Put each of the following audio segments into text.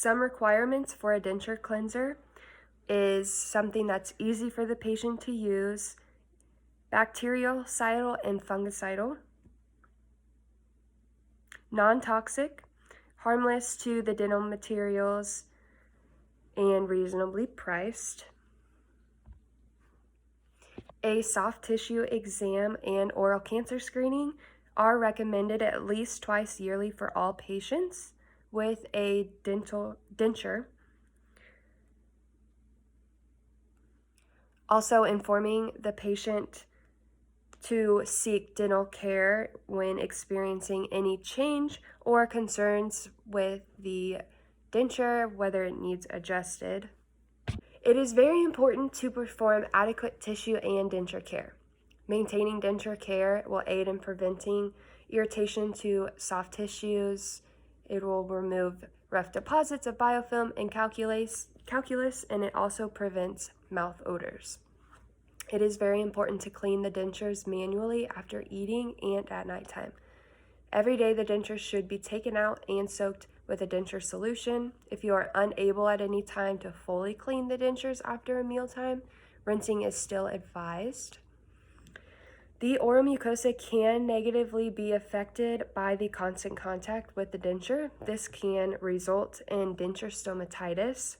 Some requirements for a denture cleanser is something that's easy for the patient to use, bactericidal and fungicidal, non-toxic, harmless to the dental materials, and reasonably priced. A soft tissue exam and oral cancer screening are recommended at least twice yearly for all patients with a denture. Also informing the patient to seek dental care when experiencing any change or concerns with the denture, whether it needs adjusted. It is very important to perform adequate tissue and denture care. Maintaining denture care will aid in preventing irritation to soft tissues. It will remove rough deposits of biofilm and calculus, and it also prevents mouth odors. It is very important to clean the dentures manually after eating and at nighttime. Every day, the dentures should be taken out and soaked with a denture solution. If you are unable at any time to fully clean the dentures after a mealtime, rinsing is still advised. The oral mucosa can negatively be affected by the constant contact with the denture. This can result in denture stomatitis.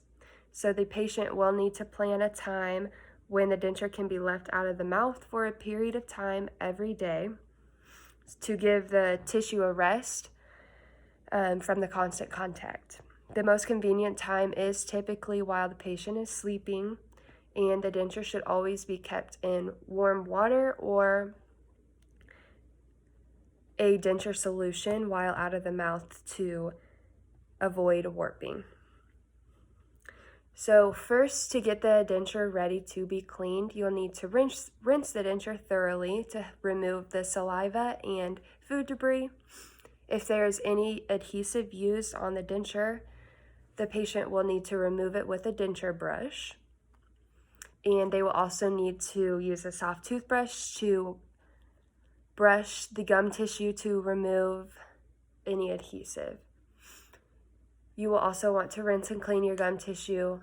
So the patient will need to plan a time when the denture can be left out of the mouth for a period of time every day to give the tissue a rest from the constant contact. The most convenient time is typically while the patient is sleeping, and the denture should always be kept in warm water or a denture solution while out of the mouth to avoid warping. So first, to get the denture ready to be cleaned, you'll need to rinse the denture thoroughly to remove the saliva and food debris. If there's any adhesive used on the denture, the patient will need to remove it with a denture brush. And they will also need to use a soft toothbrush to brush the gum tissue to remove any adhesive. You will also want to rinse and clean your gum tissue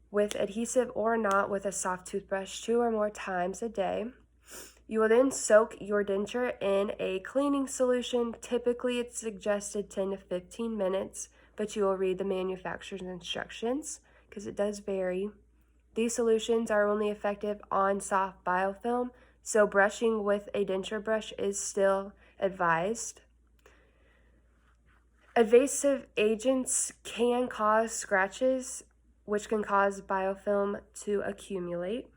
with adhesive or not with a soft toothbrush 2 or more times a day. You will then soak your denture in a cleaning solution. Typically, it's suggested 10 to 15 minutes, but you will read the manufacturer's instructions because it does vary. These solutions are only effective on soft biofilm, so brushing with a denture brush is still advised. Invasive agents can cause scratches, which can cause biofilm to accumulate.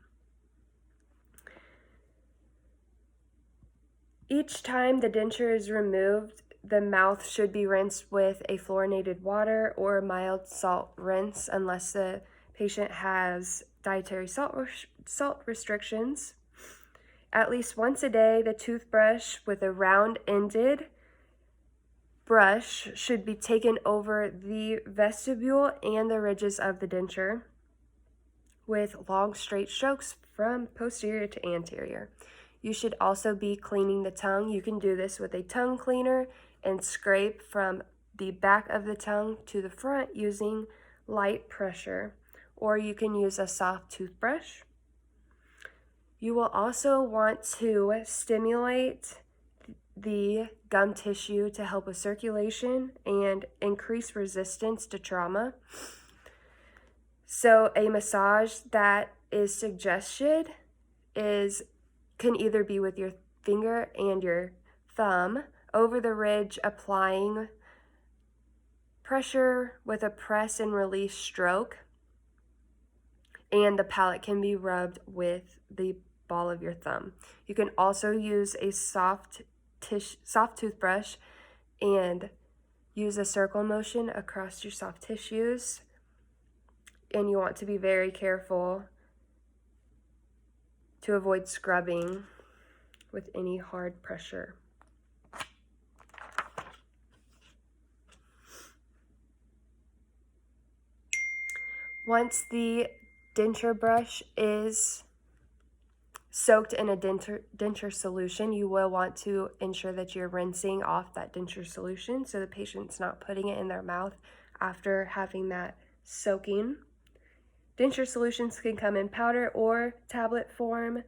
Each time the denture is removed, the mouth should be rinsed with a fluorinated water or a mild salt rinse unless the patient has dietary salt restrictions. At least once a day, the toothbrush with a round-ended brush should be taken over the vestibule and the ridges of the denture with long straight strokes from posterior to anterior. You should also be cleaning the tongue. You can do this with a tongue cleaner and scrape from the back of the tongue to the front using light pressure, or you can use a soft toothbrush. You will also want to stimulate the gum tissue to help with circulation and increase resistance to trauma. So a massage that is suggested can either be with your finger and your thumb over the ridge, applying pressure with a press and release stroke, and the palate can be rubbed with the ball of your thumb. You can also use a soft toothbrush and use a circle motion across your soft tissues, and you want to be very careful to avoid scrubbing with any hard pressure. Once the denture brush is soaked in a denture solution, you will want to ensure that you're rinsing off that denture solution so the patient's not putting it in their mouth after having that soaking. Denture solutions can come in powder or tablet form.